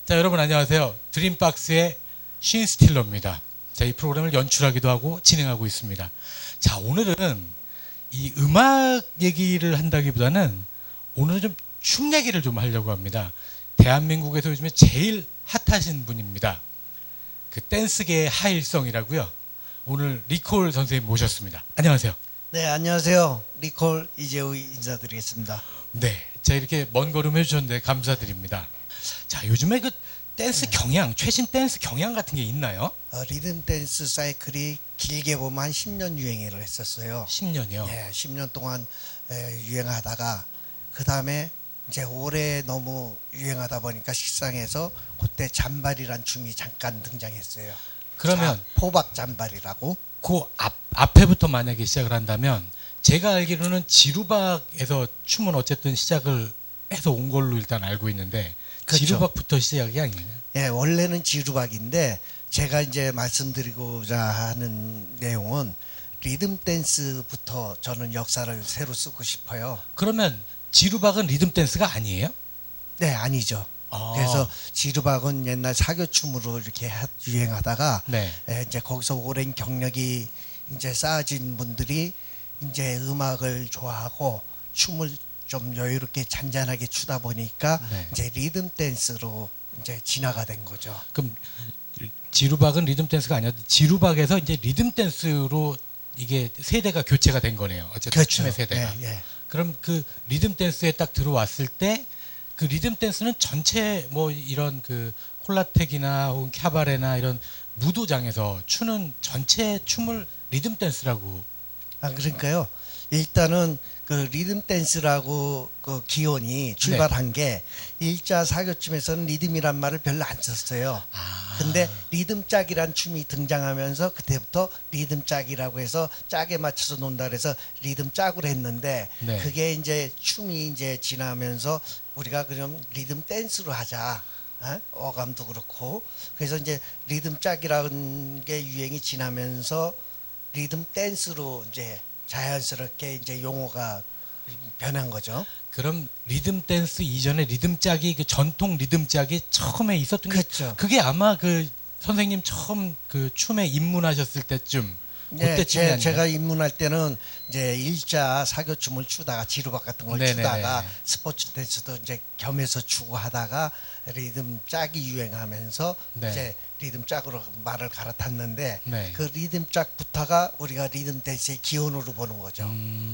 자, 여러분 안녕하세요. 드림박스의 신스틸러입니다. 자, 이 프로그램을 연출하기도 하고 진행하고 있습니다. 자, 오늘은 이 음악 얘기를 한다기보다는 오늘은 좀 춤 얘기를 좀 하려고 합니다. 대한민국에서 요즘에 제일 핫하신 분입니다. 그 댄스계의 하일성이라고요. 오늘 리콜 선생님 모셨습니다. 안녕하세요. 네, 안녕하세요. 리콜 이재우 인사드리겠습니다. 네, 자 이렇게 먼 걸음 해주셨는데 감사드립니다. 자, 요즘에 그 댄스 경향, 최신 댄스 경향 같은 게 있나요? 리듬 댄스 사이클이 길게 보면 한 10년 유행을 했었어요. 10년이요. 네, 10년 동안 유행하다가 그 다음에 이제 올해 너무 유행하다 보니까 식상에서 그때 잠발이란 춤이 잠깐 등장했어요. 그러면 포박 잠발이라고. 그 앞에부터 만약에 시작을 한다면 제가 알기로는 지루박에서 춤은 어쨌든 시작을 해서 온 걸로 일단 알고 있는데 그렇죠. 지루박부터 시작이 아니에요? 예, 원래는 지루박인데 제가 이제 말씀드리고자 하는 내용은 리듬 댄스부터 저는 역사를 새로 쓰고 싶어요. 그러면 지루박은 리듬 댄스가 아니에요? 네, 아니죠. 아. 그래서 지루박은 옛날 사교춤으로 이렇게 유행하다가 네. 이제 거기서 오랜 경력이 이제 쌓아진 분들이 이제 음악을 좋아하고 춤을 좀 여유롭게 잔잔하게 추다 보니까 네. 이제 리듬 댄스로 이제 진화가 된 거죠. 그럼 지루박은 리듬 댄스가 아니라 지루박에서 이제 리듬 댄스로 이게 세대가 교체가 된 거네요. 어쨌든 춤의 세대가. 예, 예. 그럼 그 리듬 댄스에 딱 들어왔을 때 그 리듬 댄스는 전체 뭐 이런 그 콜라텍이나 혹은 캬바레나 이런 무도장에서 추는 전체 춤을 리듬 댄스라고. 그러니까요. 일단은 그 리듬 댄스라고 그 기원이 출발한 게 일자 사교춤에서는 리듬이란 말을 별로 안 썼어요. 근데 리듬 짝이란 춤이 등장하면서 그때부터 리듬 짝이라고 해서 짝에 맞춰서 논다 그래서 리듬 짝으로 했는데 네. 그게 이제 춤이 이제 지나면서 우리가 그럼 리듬 댄스로 하자. 어감도 그렇고 그래서 이제 리듬 짝이라는 게 유행이 지나면서 리듬 댄스로 이제 자연스럽게 이제 용어가 변한 거죠. 그럼 리듬 댄스 이전에 리듬 짝이 그 전통 리듬 짝이 처음에 있었던 게 그렇죠. 그게 아마 그 선생님 처음 그 춤에 입문하셨을 때쯤 네, 그때쯤이 아니에요? 제가 입문할 때는 이제 일자 사교춤을 추다가 지루박 같은 걸 네네네. 추다가 스포츠 댄스도 이제 겸해서 추고 하다가 리듬 짝이 유행하면서 네. 이제 리듬 짝으로 말을 갈아탔는데 네. 그 리듬 짝부터가 우리가 리듬 댄스의 기원으로 보는 거죠.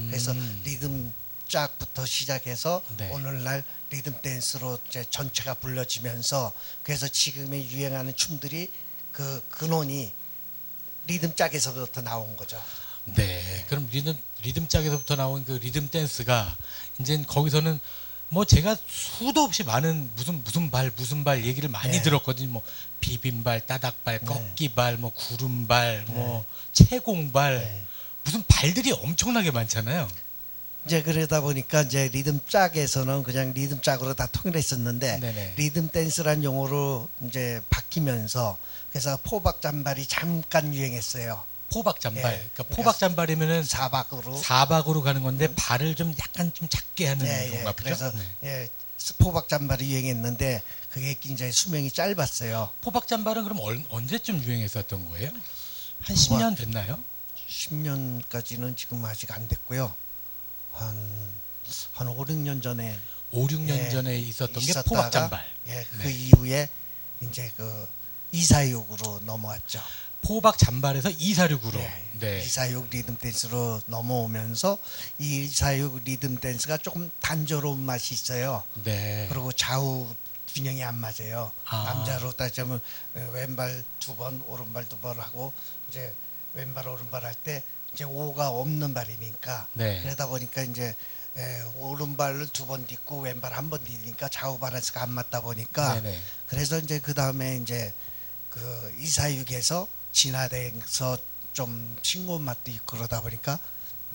그래서 음. 리듬 짝부터 시작해서 네. 오늘날 리듬 댄스로 이제 전체가 불려지면서 그래서 지금의 유행하는 춤들이 그 근원이 리듬 짝에서부터 나온 거죠. 네. 그럼 리듬 짝에서부터 나온 그 리듬 댄스가 이제 거기서는 뭐 제가 수도 없이 많은 무슨 발 얘기를 많이 네. 들었거든요. 뭐 비빔발, 따닥발, 네. 꺾기발, 뭐 구름발, 뭐 채공발 네. 무슨 발들이 엄청나게 많잖아요. 이제 그러다 보니까 이제 리듬 짝에서는 그냥 리듬 짝으로 다 통일했었는데 네네. 리듬 댄스란 용어로 이제 바뀌면서 그래서 포박 잠발이 잠깐 유행했어요. 포박 잠발. 예. 그러니까 포박 잠발이면은 사박으로. 사박으로 가는 건데 발을 좀 약간 좀 작게 하는 예, 건가 보죠. 그래서 네. 포박 잠발이 유행했는데 그게 이제 수명이 짧았어요. 포박 잠발은 그럼 언제쯤 유행했었던 거예요? 한 10년 됐나요? 10년까지는 지금 아직 안 됐고요. 한 5, 6년 전에 5, 6년 예, 전에 있었던 게 있었다가, 포박 잠발. 예, 그 네. 이후에 이제 그 246으로 넘어왔죠. 포박 잠발에서 246으로. 예, 네. 246 리듬 댄스로 넘어오면서 이 246 리듬 댄스가 조금 단조로운 맛이 있어요. 네. 그리고 좌우 균형이 안 맞아요. 남자로 따지면 왼발 2번, 오른발 2번 하고 이제 왼발 오른발 할 때 이제 오가 없는 발이니까 네. 그러다 보니까 이제 오른발을 2번 딛고 왼발 1번 디디니까 좌우 밸런스가 안 맞다 보니까 네네. 그래서 이제 그 다음에 이제 그 246에서 진화돼서 좀 싱거운 맛도 있고 그러다 보니까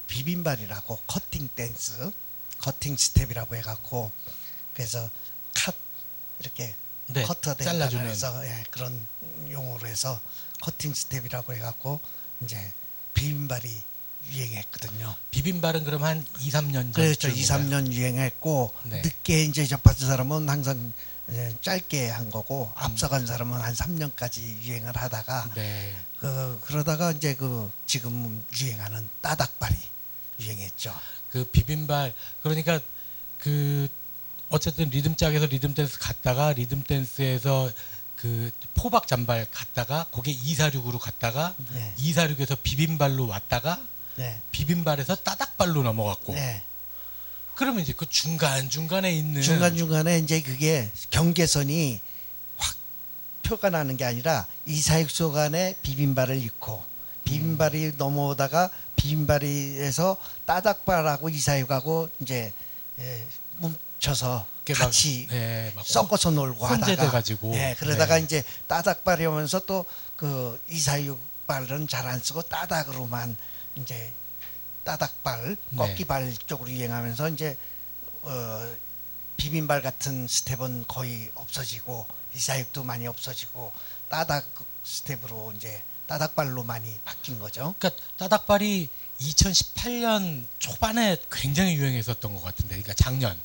비빔발이라고 커팅 댄스, 커팅 스텝이라고 해갖고 그래서 컷 이렇게 네. 커트가 잘라주는. 해서 그런 용어로 해서 커팅 스텝이라고 해갖고 이제 비빔발이 유행했거든요. 비빔발은 그럼 한 2, 3년 그렇죠. 전쯤인가요? 2, 3년 유행했고 네. 늦게 이제 접하던 사람은 항상 짧게 한 거고 앞서간 사람은 한 3년까지 유행을 하다가 네. 그러다가 이제 지금 유행하는 따닥발이 유행했죠. 그 비빔발 그러니까 그 어쨌든 리듬짝에서 리듬 댄스 갔다가 리듬 댄스에서 그 포박 잔발 갔다가 거기에 246으로 갔다가 네. 246에서 비빔발로 왔다가 네. 비빔발에서 따닥발로 넘어갔고 네. 그러면 이제 그 중간중간에 있는 중간중간에 이제 그게 경계선이 확 표가 나는 게 아니라 이사육소간에 비빔발을 잃고 비빔발이 넘어오다가 비빔발에서 따닥발하고 이사육하고 이제 뭉쳐서 이렇게 막, 같이 예, 막 섞어서 놀고 혼재돼 하다가 가지고 그러다가 네. 이제 따닥발이 오면서 또 그 이사육발은 잘 안 쓰고 따닥으로만 이제 따닥발, 네. 꺾기발 쪽으로 유행하면서 이제 비빔발 같은 스텝은 거의 없어지고 이사육도 많이 없어지고 따닥 스텝으로 이제 따닥발로 많이 바뀐 거죠. 그러니까 따닥발이 2018년 초반에 굉장히 유행했었던 것 같은데, 그러니까 작년.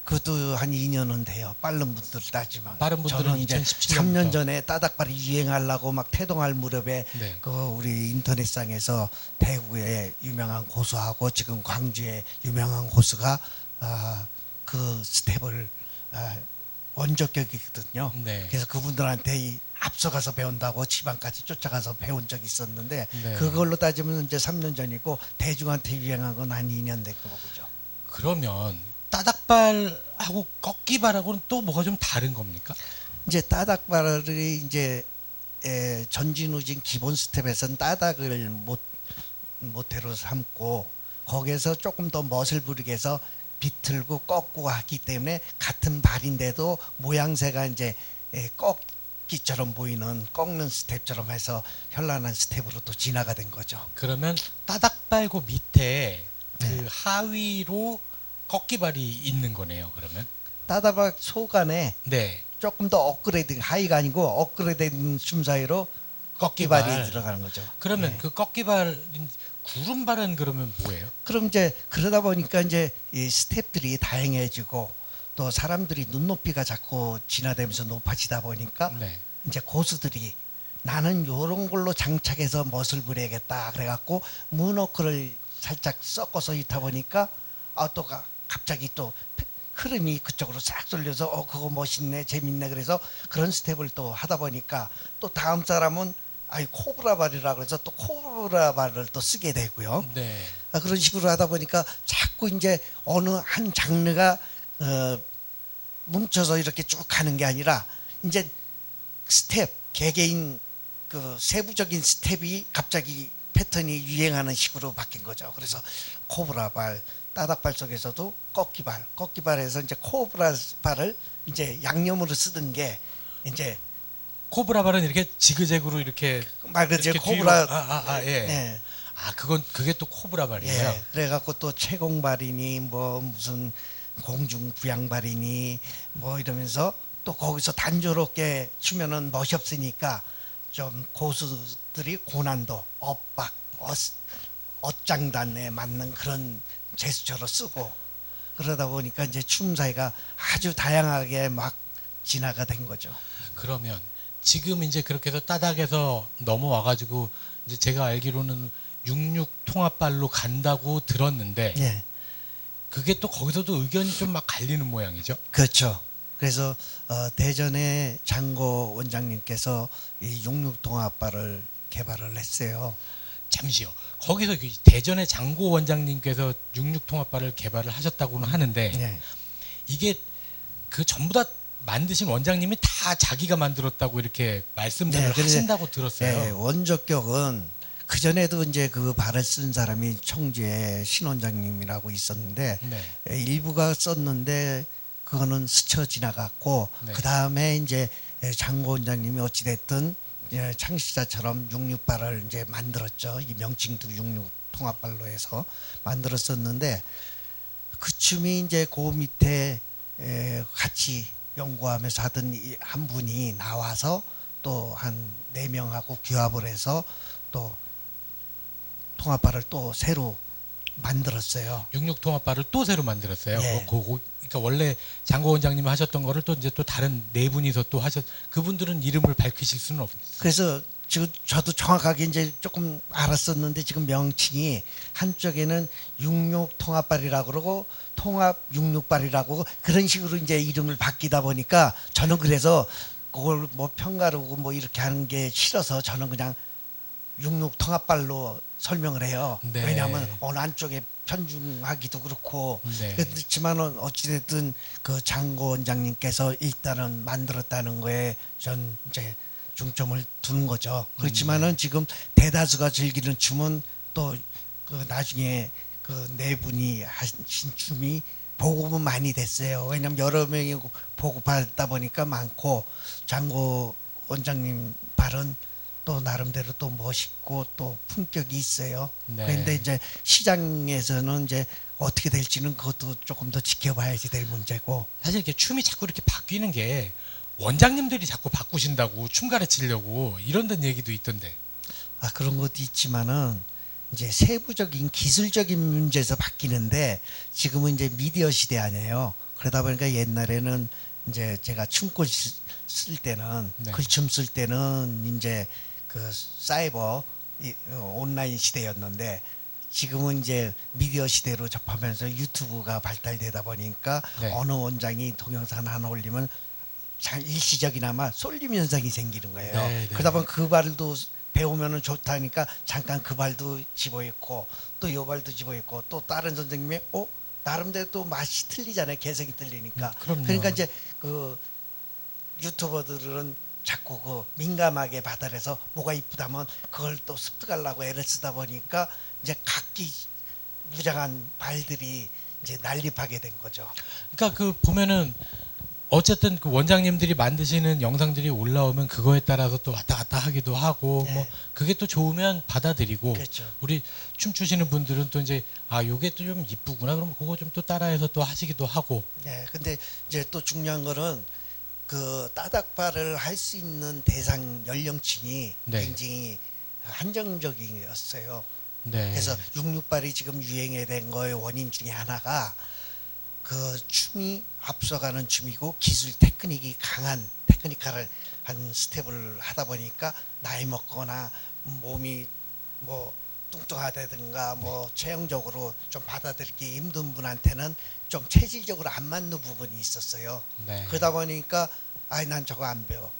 그것도 한 2년은 돼요. 빠른 분들 따지면. 빠른 분들은 저는 이제 2017 3년 년부터. 전에 따닥발이 유행하려고 막 태동할 무렵에 네. 그 우리 인터넷상에서 대구의 유명한 고수하고 지금 광주의 유명한 고수가 그 스텝을 원조격이거든요. 네. 그래서 그분들한테 앞서가서 배운다고 지방까지 쫓아가서 배운 적이 있었는데 네. 그걸로 따지면 이제 3년 전이고 대중한테 유행한 건 한 2년 됐고 보죠. 그러면 따닥발하고 꺾기발하고는 또 뭐가 좀 다른 겁니까? 이제 따닥발이 이제 전진우진 기본 스텝에서는 따닥을 모태로 삼고 거기에서 조금 더 멋을 부리게 해서 비틀고 꺾고 하기 때문에 같은 발인데도 모양새가 이제 꺾기처럼 보이는 꺾는 스텝처럼 해서 현란한 스텝으로 또 진화가 된 거죠. 그러면 따닥발고 밑에 그 네. 하위로 꺾기발이 있는 거네요. 그러면 따닥발 소간에 네. 조금 더 업그레이드 하이가 아니고 업그레이드된 춤 사이로 꺾기발. 꺾기발이 들어가는 거죠. 그러면 네. 그 꺾기발 구름발은 그러면 뭐예요? 그럼 이제 그러다 보니까 이제 이 스텝들이 다양해지고 또 사람들이 눈높이가 자꾸 진화되면서 높아지다 보니까 네. 이제 고수들이 나는 요런 걸로 장착해서 멋을 부려야겠다 그래갖고 문워크를 살짝 섞어서 있다 보니까 또 갑자기 또 흐름이 그쪽으로 싹 돌려서 그거 멋있네 재밌네 그래서 그런 스텝을 또 하다 보니까 또 다음 사람은 코브라 발이라 그래서 또 코브라 발을 또 쓰게 되고요. 네. 그런 식으로 하다 보니까 자꾸 이제 어느 한 장르가 뭉쳐서 이렇게 쭉 가는 게 아니라 이제 스텝 개개인 그 세부적인 스텝이 갑자기 패턴이 유행하는 식으로 바뀐 거죠. 그래서 코브라 발, 따닥발 속에서도 꺾기발에서 이제 코브라 발을 이제 양념으로 쓰던 게 이제 코브라발은 이렇게 지그재그로 이렇게 말 그대로 이렇게 코브라 뒤로, 예. 네. 그게 또 코브라발이에요. 예, 그래갖고 또 채공발이니 뭐 무슨 공중부양발이니 뭐 이러면서 또 거기서 단조롭게 추면은 멋이 없으니까 좀 고수들이 고난도, 엇박, 엇장단에 맞는 그런 제스처로 쓰고 그러다 보니까 이제 춤 사이가 아주 다양하게 막 진화가 된 거죠. 그러면 지금 이제 그렇게 해서 따닥에서 넘어와가지고 이제 제가 알기로는 66 통합발로 간다고 들었는데 예, 그게 또 거기서도 의견이 좀 막 갈리는 모양이죠. 그렇죠. 그래서 대전의 장고 원장님께서 이 66 통합발을 개발을 했어요. 잠시요. 거기서 그 대전의 장고 원장님께서 66 통합발을 개발을 하셨다고는 하는데 예. 이게 그 전부 다 만드신 원장님이 다 자기가 만들었다고 이렇게 말씀들을 네, 그래서, 하신다고 들었어요. 예, 원적격은 그 전에도 이제 그 발을 쓴 사람이 청주에 신 원장님이라고 있었는데 네. 일부가 썼는데 그거는 스쳐 지나갔고 네. 그 다음에 이제 장고 원장님이 어찌 됐든 창시자처럼 66발을 이제 만들었죠. 이 명칭도 66 통합발로 해서 만들었었는데 그 춤이 이제 그 밑에 같이 연구하면서 하던 한 분이 나와서 또 한 4명하고 규합을 해서 또 통합발을 또 새로 만들었어요. 66 통합발을 또 새로 만들었어요. 예. 그러니까 원래 장고 원장님이 하셨던 거를 또 이제 또 다른 네 분이서 또 하셨. 그분들은 이름을 밝히실 수는 없어요. 그래서 지금 저도 정확하게 이제 조금 알았었는데 지금 명칭이 한쪽에는 66 통합발이라고 그러고 통합 66발이라고 그런 식으로 이제 이름을 바뀌다 보니까 저는 그래서 그걸 뭐 평가르고 뭐 이렇게 하는 게 싫어서 저는 그냥 66 통합발로 설명을 해요. 네. 왜냐하면 어느 한쪽에 편중하기도 그렇고 네. 그렇지만은 어찌됐든 그 장고 원장님께서 일단은 만들었다는 거에 전 이제 중점을 두는 거죠. 그렇지만은 지금 대다수가 즐기는 춤은 또 그 나중에 그 네 분이 하신 춤이 보급은 많이 됐어요. 왜냐면 여러 명이 보급하다 보니까 많고 장고 원장님 발은 또 나름대로 또 멋있고 또 품격이 있어요. 네. 그런데 이제 시장에서는 이제 어떻게 될지는 그것도 조금 더 지켜봐야지 될 문제고. 사실 이렇게 춤이 자꾸 이렇게 바뀌는 게 원장님들이 자꾸 바꾸신다고 춤 가르치려고 이런다는 얘기도 있던데. 아, 그런 것도 있지만은 이제 세부적인 기술적인 문제에서 바뀌는데 지금은 이제 미디어 시대 아니에요. 그러다 보니까 옛날에는 이제 제가 춤꽃 쓸 때는 네. 글춤 쓸 때는 이제 그 사이버 온라인 시대였는데 지금은 이제 미디어 시대로 접하면서 유튜브가 발달되다 보니까 네. 어느 원장이 동영상 하나 올리면 일시적이나마 쏠림 현상이 생기는 거예요. 네, 네. 그러다 보면 그 발도 배우면은 좋다니까 잠깐 그 발도 집어입고 또 요 발도 집어입고 또 다른 선생님이 나름대로 또 맛이 틀리잖아요. 개성이 틀리니까. 그럼요. 그러니까 이제 그 유튜버들은 자꾸 그 민감하게 받아내서 뭐가 이쁘다면 그걸 또 습득하려고 애를 쓰다 보니까 이제 각기 무장한 발들이 이제 난립하게 된 거죠. 그러니까 그 보면은 어쨌든 그 원장님들이 만드시는 영상들이 올라오면 그거에 따라서 또 왔다 갔다 하기도 하고 네. 뭐 그게 또 좋으면 받아들이고 그렇죠. 우리 춤추시는 분들은 또 이제 요게 또 좀 이쁘구나 그럼 그거 좀 또 따라해서 또 하시기도 하고. 네, 근데 이제 또 중요한 거는 그 따닥발을 할 수 있는 대상 연령층이 네. 굉장히 한정적이었어요. 네. 그래서 66발이 지금 유행에 된 거의 원인 중에 하나가 그 춤이 앞서가는 춤이고 기술 테크닉이 강한 테크니컬을 한 스텝을 하다 보니까 나이 먹거나 몸이 뭐 뚱뚱하다든가 뭐 체형적으로 좀 받아들이기 힘든 분한테는 좀 체질적으로 안 맞는 부분이 있었어요. 네. 그러다 보니까 난 저거 안 배워.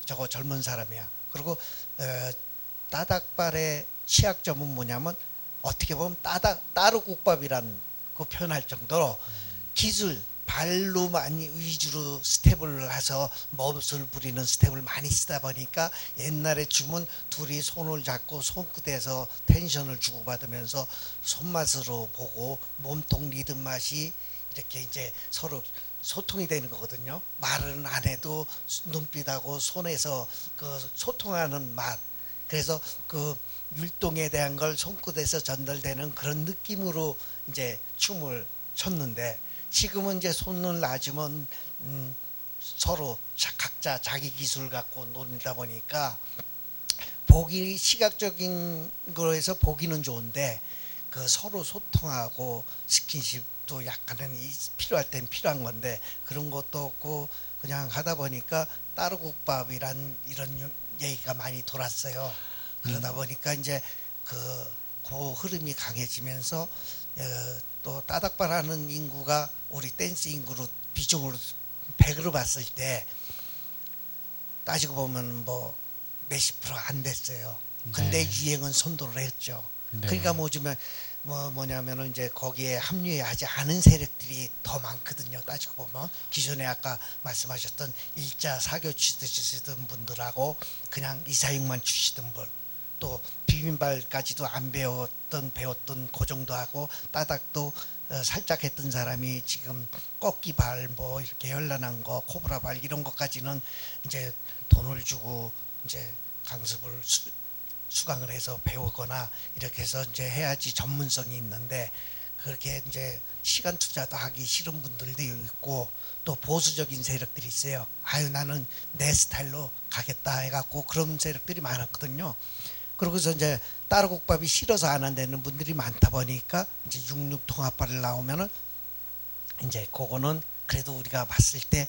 저거 젊은 사람이야. 그리고 따닥발의 취약점은 뭐냐면 어떻게 보면 따르국밥이란 그 표현할 정도로 기술 발로 많이 위주로 스텝을 해서 멋을 부리는 스텝을 많이 쓰다 보니까 옛날에 춤은 둘이 손을 잡고 손끝에서 텐션을 주고받으면서 손맛으로 보고 몸통 리듬 맛이 이렇게 이제 서로 소통이 되는 거거든요. 말은 안 해도 눈빛하고 손에서 그 소통하는 맛. 그래서 그 율동에 대한 걸 손끝에서 전달되는 그런 느낌으로 이제 춤을 췄는데 지금은 이제 손을 놔주면 서로 각자 자기 기술 갖고 놀다 보니까 보기 시각적인 거에서 보기는 좋은데 그 서로 소통하고 스킨십도 약간은 필요할 땐 필요한 건데 그런 것도 없고 그냥 하다 보니까 따르국밥이란 이런 얘기가 많이 돌았어요. 그러다 보니까 이제 그 흐름이 강해지면서 또 따닥발하는 인구가 우리 댄스 인구로 비중으로 100으로 봤을 때 따지고 보면 뭐 몇십 프로 안 됐어요. 근데 네. 유행은 선도를 했죠. 네. 그러니까 뭐냐면은 이제 거기에 합류하지 않은 세력들이 더 많거든요. 따지고 보면 기존에 아까 말씀하셨던 일자 사교 치시던 분들하고 그냥 이사육만 추시던 분, 또 비빔발까지도 안 배웠던 그 정도 하고 따닥도 살짝 했던 사람이 지금 꺾기발 뭐 이렇게 현란한 거 코브라발 이런 것까지는 이제 돈을 주고 이제 강습을 수강을 해서 배우거나 이렇게 해서 이제 해야지 전문성이 있는데 그렇게 이제 시간 투자도 하기 싫은 분들도 있고 또 보수적인 세력들이 있어요. 나는 내 스타일로 가겠다 해갖고 그런 세력들이 많았거든요. 그러고서 이제 따로국밥이 싫어서 안 한다는 분들이 많다 보니까 이제 육육통합발을 나오면은 이제 그거는 그래도 우리가 봤을 때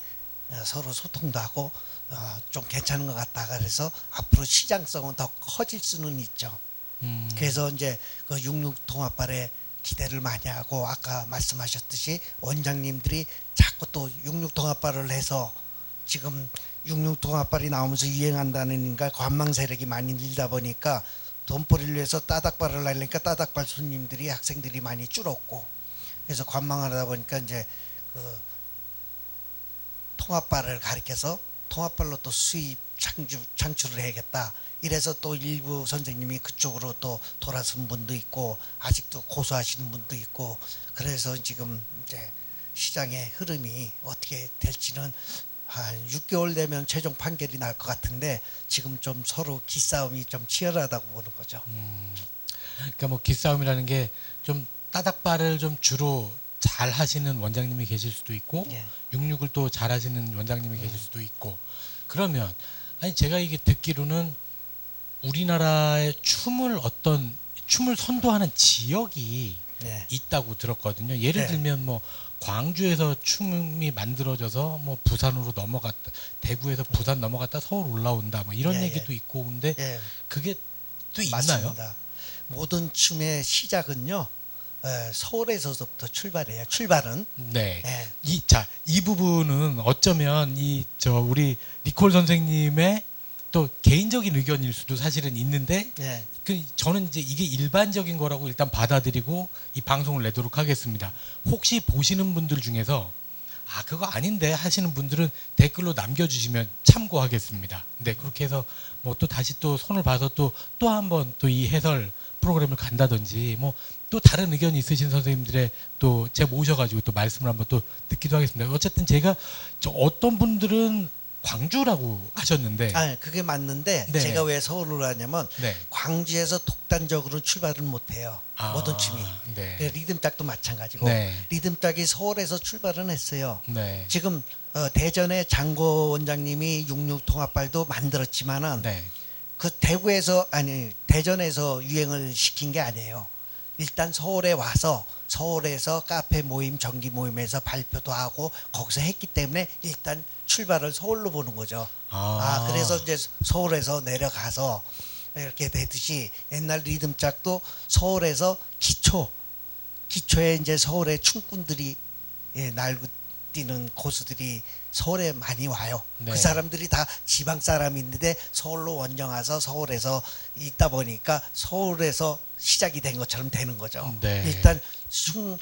서로 소통도 하고 좀 괜찮은 것 같다. 그래서 앞으로 시장성은 더 커질 수는 있죠. 그래서 이제 그 육육통합발에 기대를 많이 하고 아까 말씀하셨듯이 원장님들이 자꾸 또 육육통합발을 해서 지금 육육통합발이 나오면서 유행한다는가 관망 세력이 많이 늘다 보니까 돈벌이를 위해서 따닥발을 하려니까 따닥발 손님들이 학생들이 많이 줄었고 그래서 관망하다 보니까 이제 그 통합발을 가리켜서 통합발로 또 수입 창출을 해야겠다. 이래서 또 일부 선생님이 그쪽으로 또 돌아선 분도 있고 아직도 고수하시는 분도 있고 그래서 지금 이제 시장의 흐름이 어떻게 될지는 한 6개월 되면 최종 판결이 날 것 같은데 지금 좀 서로 기싸움이 좀 치열하다고 보는 거죠. 그러니까 뭐 기싸움이라는 게 좀 따닥발을 좀 주로 잘 하시는 원장님이 계실 수도 있고 예. 육육을 또 잘 하시는 원장님이 계실 수도 있고 그러면 아니 제가 이게 듣기로는 우리나라의 춤을 선도하는 지역이 네. 있다고 들었거든요. 예를 네. 들면 뭐 광주에서 춤이 만들어져서 뭐 부산으로 넘어갔다, 대구에서 부산 넘어갔다 서울 올라온다, 뭐 이런 예, 얘기도 있고 근데 예. 그게 또 있나요? 맞습니다. 모든 춤의 시작은요 서울에서부터 출발해요. 출발은 네. 예. 이 부분은 어쩌면 우리 니콜 선생님의 또 개인적인 의견일 수도 사실은 있는데 예. 저는 이제 이게 일반적인 거라고 일단 받아들이고 이 방송을 내도록 하겠습니다. 혹시 보시는 분들 중에서 그거 아닌데 하시는 분들은 댓글로 남겨주시면 참고하겠습니다. 네, 그렇게 해서 뭐 또 다시 또 손을 봐서 또 한 번 또 이 해설 프로그램을 간다든지 뭐 또 다른 의견이 있으신 선생님들의 또 제가 모셔가지고 또 말씀을 한번 또 듣기도 하겠습니다. 어쨌든 제가 어떤 분들은 광주라고 하셨는데 그게 맞는데 네. 제가 왜 서울로 하냐면 네. 광주에서 독단적으로 출발을 못해요. 모든 춤이. 네. 그 리듬짝도 마찬가지고 네. 리듬짝이 서울에서 출발은 했어요. 네. 지금 대전에 장고 원장님이 육육통합발도 만들었지만은 네. 그 대전에서 유행을 시킨 게 아니에요. 일단 서울에 와서 서울에서 카페 모임, 정기 모임에서 발표도 하고 거기서 했기 때문에 일단 출발을 서울로 보는 거죠. 그래서 이제 서울에서 내려가서 이렇게 되듯이 옛날 리듬짝도 서울에서 기초에 이제 서울의 춤꾼들이 날고 뛰는 고수들이 서울에 많이 와요. 네. 그 사람들이 다 지방 사람인데 서울로 원정 와서 서울에서 있다 보니까 서울에서 시작이 된 것처럼 되는 거죠. 네. 일단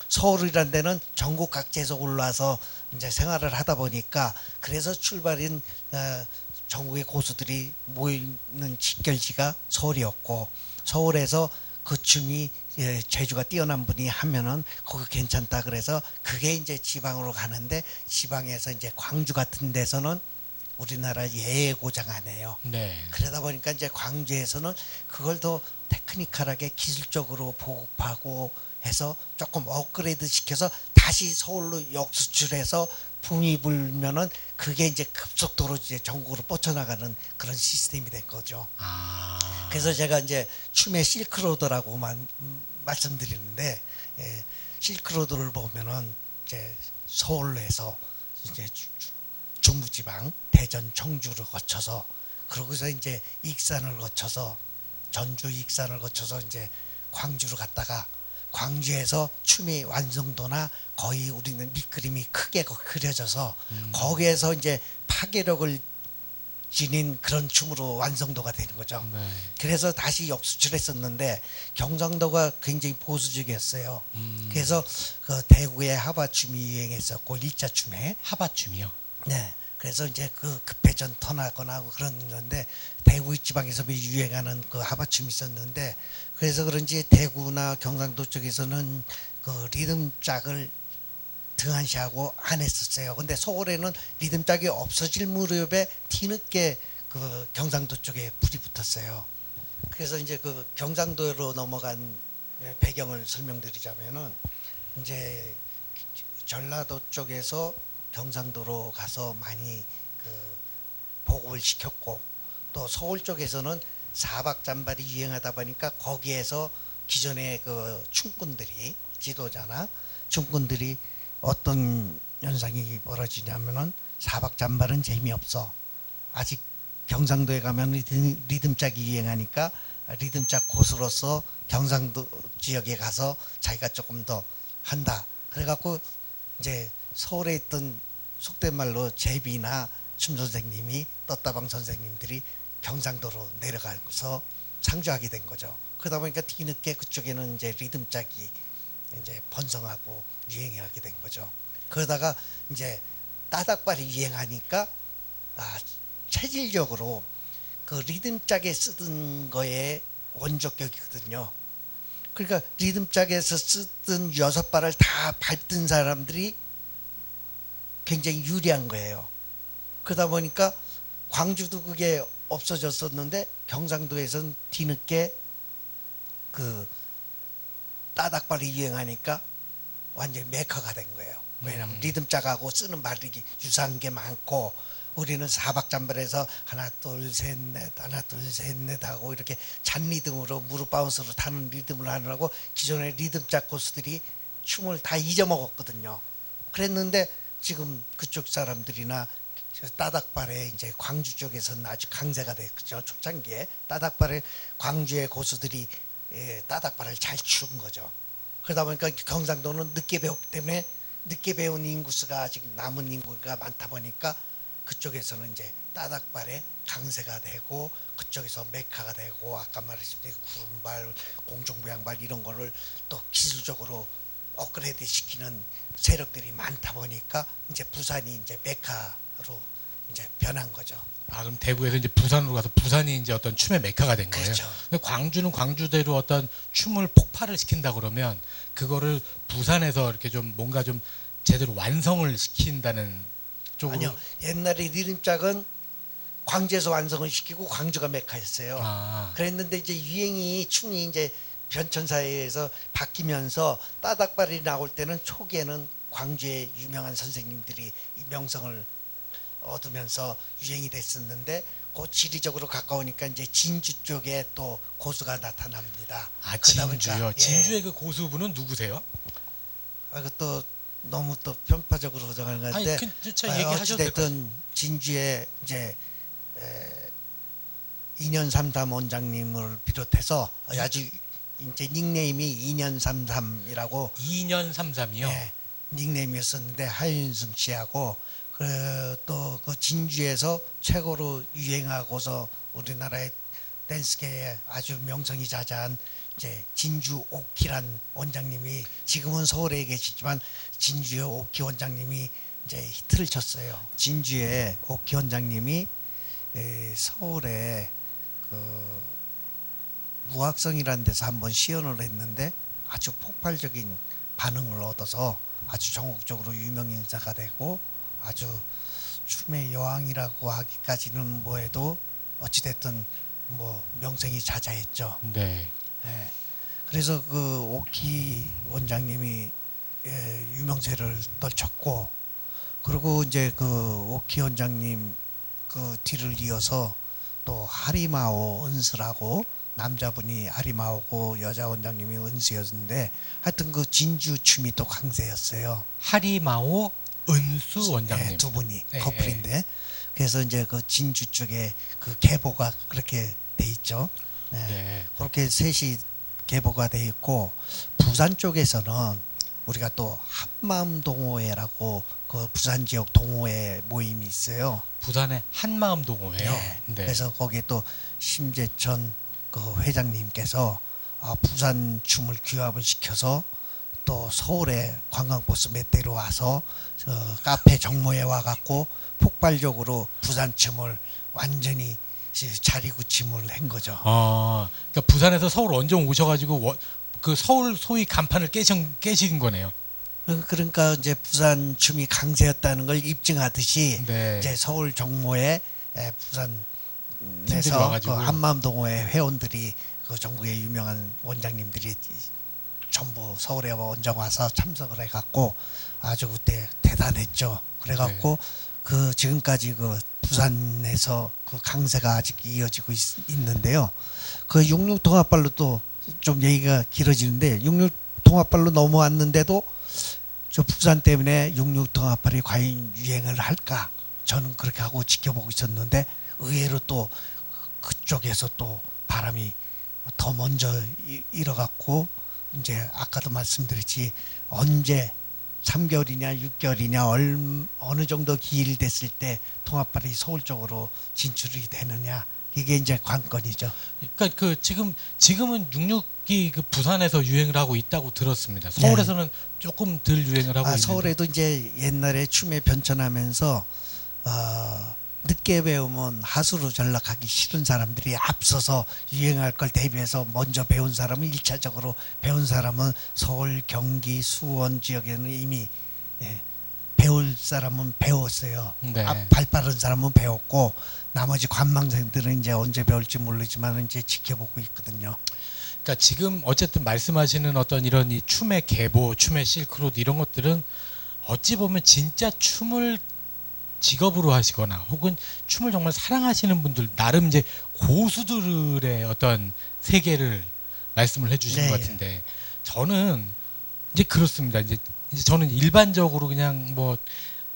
서울이라는 데는 전국 각지에서 올라와서 이제 생활을 하다 보니까 그래서 출발인 전국의 고수들이 모이는 직결지가 서울이었고 서울에서 그 춤이 재주가 뛰어난 분이 하면은 거기 괜찮다 그래서 그게 이제 지방으로 가는데 지방에서 이제 광주 같은 데서는 우리나라 예의 고장 아니에요. 네. 그러다 보니까 이제 광주에서는 그걸 더 테크니컬하게 기술적으로 보급하고 해서 조금 업그레이드 시켜서 다시 서울로 역수출해서 붐이 불면은 그게 이제 급속도로 이제 전국으로 뻗쳐나가는 그런 시스템이 된 거죠. 그래서 제가 이제 춤의 실크로드라고 말씀드리는데 실크로드를 보면은 이제 서울에서 이제 중부지방 대전 청주를 거쳐서 그러고서 이제 익산을 거쳐서 전주 익산을 거쳐서 이제 광주로 갔다가 광주에서 춤이 완성도나 거의 우리는 밑그림이 크게 그려져서 거기에서 이제 파괴력을 지닌 그런 춤으로 완성도가 되는 거죠. 네. 그래서 다시 역수출했었는데 경상도가 굉장히 보수적이었어요. 그래서 그 대구의 하바춤이 유행했었고 일자 춤에 하바춤이요. 네. 그래서 이제 그 급회전 턴하거나 하고 그런 건데 대구 지방에서 유행하는 그 하바춤이 있었는데 그래서 그런지 대구나 경상도 쪽에서는 그 리듬짝을 등한시하고 안 했었어요. 근데 서울에는 리듬짝이 없어질 무렵에 뒤늦게 그 경상도 쪽에 불이 붙었어요. 그래서 이제 그 경상도로 넘어간 배경을 설명드리자면은 이제 전라도 쪽에서 경상도로 가서 많이 그 보급을 시켰고 또 서울 쪽에서는 사박 잔발이 유행하다 보니까 거기에서 기존의 그 춤꾼들이 지도자나 춤꾼들이 어떤 현상이 벌어지냐면은 사박 잔발은 재미없어. 아직 경상도에 가면 리듬짝이 유행하니까 리듬짝 고수로서 경상도 지역에 가서 자기가 조금 더 한다. 그래갖고 이제 서울에 있던 속된 말로 제비나 춤 선생님이 떴다방 선생님들이 경상도로 내려가서 창조하게 된 거죠. 그러다 보니까 뒤늦게 그쪽에는 이제 리듬짝이 이제 번성하고 유행하게 된 거죠. 그러다가 이제 따닥발이 유행하니까 체질적으로 그 리듬짝에 쓰던 거에 원조격이거든요. 그러니까 리듬짝에서 쓰던 6발을 다 밟던 사람들이 굉장히 유리한 거예요. 그러다 보니까 광주도 그게 없어졌었는데 경상도에서는 뒤늦게 그 따닥발이 유행하니까 완전히 메카가 된 거예요. 왜냐하면 리듬짝하고 쓰는 발이 유사한 게 많고 우리는 사박잔발에서 하나 둘 셋 넷 하나 둘 셋 넷 하고 이렇게 잔리듬으로 무릎 바운스로 타는 리듬을 하느라고 기존의 리듬짝 고수들이 춤을 다 잊어먹었거든요. 그랬는데 지금 그쪽 사람들이나 따닥발에 이제 광주 쪽에서는 아주 강세가 됐죠. 초창기에 따닥발에 광주의 고수들이 따닥발을 잘 추는 거죠. 그러다 보니까 경상도는 늦게 배웠기 때문에 늦게 배운 인구수가 아직 남은 인구가 많다 보니까 그쪽에서는 이제 따닥발에 강세가 되고 그쪽에서 메카가 되고 아까 말했듯이 구름발, 공중부양발 이런 거를 또 기술적으로 업그레이드 시키는 세력들이 많다 보니까 이제 부산이 이제 메카로 이제 변한 거죠. 그럼 대구에서 이제 부산으로 가서 부산이 이제 어떤 춤의 메카가 된 거예요. 그렇죠. 근데 광주는 광주대로 어떤 춤을 폭발을 시킨다 그러면 그거를 부산에서 이렇게 좀 뭔가 좀 제대로 완성을 시킨다는 쪽으로. 아니요. 옛날에 리듬짝은 광주에서 완성을 시키고 광주가 메카였어요. 그랬는데 이제 유행이 춤이 이제 변천사회에서 바뀌면서 따닥발이 나올 때는 초기에는 광주의 유명한 선생님들이 이 명성을 얻으면서 유행이 됐었는데 그 지리적으로 가까우니까 이제 진주 쪽에 또 고수가 나타납니다. 진주요. 진주의 그 고수분은 누구세요? 그것도 너무 또 편파적으로 정하는 건데 얘기하셔도 될 것 같아요. 어찌됐든 진주의 이제 2년33 원장님을 비롯해서 아주 이제 닉네임이 2년33이라고 2년33이요. 닉네임이었었는데 하윤승 씨하고 또 그 진주에서 최고로 유행하고서 우리나라의 댄스계에 아주 명성이 자자한 이제 진주 오키란 원장님이 지금은 서울에 계시지만 진주의 오키 원장님이 이제 히트를 쳤어요. 진주의 오키 원장님이 서울에 그 무학성이라는 데서 한번 시연을 했는데 아주 폭발적인 반응을 얻어서 아주 전국적으로 유명 인사가 되고 아주 춤의 여왕이라고 하기까지는 뭐해도 어찌됐든 뭐 명성이 자자했죠. 네. 그래서 그 오키 원장님이 유명세를 떨쳤고 그리고 이제 그 오키 원장님 그 뒤를 이어서 또 하리마오 은수라고 남자분이 하리마오고 여자 원장님이 은수였는데 하여튼 그 진주 춤이 또 강세였어요. 하리마오 은수 원장님 두 분이 커플인데 그래서 이제 그 진주 쪽에 그 계보가 그렇게 돼 있죠. 그렇게 셋이 계보가 돼 있고 부산 쪽에서는 우리가 또 한마음 동호회라고 그 부산 지역 동호회 모임이 있어요. 부산의 한마음 동호회요. 그래서 거기에 또 심재천 그 회장님께서 부산 춤을 규합을 시켜서 또 서울에 관광버스 몇 대로 와서 카페 정모에 와갖고 폭발적으로 부산 춤을 완전히 자리구침을 한 거죠. 그러니까 부산에서 서울 원정 오셔가지고 그 서울 소위 간판을 깨신 거네요. 그러니까 이제 부산 춤이 강세였다는 걸 입증하듯이 이제 서울 정모에 부산에서 그 한마음 동호회 회원들이 그 전국의 유명한 원장님들이 전부 서울에 원정 와서 참석을 해갖고 아주 그때 대단했죠. 그래갖고 그 지금까지 그 부산에서 그 강세가 아직 이어지고 있는데요. 그 육육통합발로 또 좀 얘기가 길어지는데 육육통합발로 넘어왔는데도 저 부산 때문에 육육통합발이 과연 유행을 할까? 저는 그렇게 하고 지켜보고 있었는데 의외로 또 그쪽에서 또 바람이 더 먼저 일어갔고 이제 아까도 말씀드렸지 언제 3개월이냐 6개월이냐 어느 정도 기일 됐을 때 통합발이 서울 쪽으로 진출이 되느냐 이게 이제 관건이죠. 그러니까 그 지금은 66이 그 부산에서 유행을 하고 있다고 들었습니다. 서울에서는 조금 덜 유행을 하고 있는데. 서울에도 이제 옛날에 춤에 변천하면서 늦게 배우면 하수로 전락하기 싫은 사람들이 앞서서 유행할 걸 대비해서 먼저 배운 사람은 1차적으로 배운 사람은 서울, 경기, 수원 지역에는 이미 배울 사람은 배웠어요. 네. 발 빠른 사람은 배웠고 나머지 관망생들은 이제 언제 배울지 모르지만 이제 지켜보고 있거든요. 그러니까 지금 어쨌든 말씀하시는 어떤 이런 이 춤의 계보, 춤의 실크로드 이런 것들은 어찌 보면 진짜 춤을 직업으로 하시거나 혹은 춤을 정말 사랑하시는 분들 나름 이제 고수들의 어떤 세계를 말씀을 해주신 것 같은데 저는 이제 그렇습니다. 이제 저는 일반적으로 그냥 뭐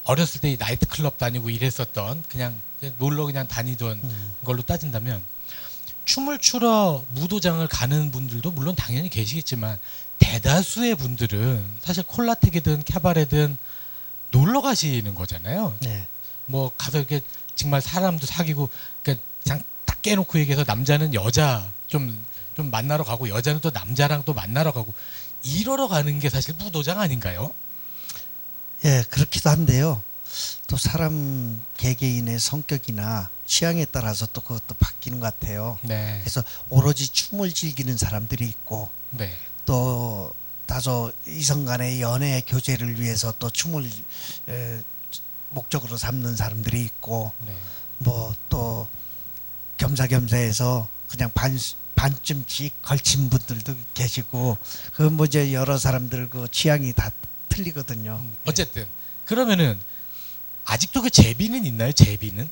어렸을 때 나이트 클럽 다니고 이랬었던 그냥 놀러 그냥 다니던 걸로 따진다면 춤을 추러 무도장을 가는 분들도 물론 당연히 계시겠지만 대다수의 분들은 사실 콜라텍이든 캐바레든 놀러 가시는 거잖아요. 네. 뭐 가서 이렇게 정말 사람도 사귀고 그러니까 그냥 딱 깨놓고 얘기해서 남자는 여자 좀 만나러 가고 여자는 또 남자랑 또 만나러 가고 이러러 가는 게 사실 무도장 아닌가요? 예, 그렇기도 한데요. 또 사람 개개인의 성격이나 취향에 따라서 또 그것도 바뀌는 것 같아요. 네. 그래서 오로지 춤을 즐기는 사람들이 있고 네. 또 다소 이성 간의 연애 교제를 위해서 또 춤을 목적으로 삼는 사람들이 있고 네. 뭐 또 겸사겸사해서 그냥 반쯤씩 걸친 분들도 계시고 그 뭐 이제 여러 사람들 그 취향이 다 틀리거든요. 어쨌든 그러면은 아직도 그 제비는 있나요? 제비는?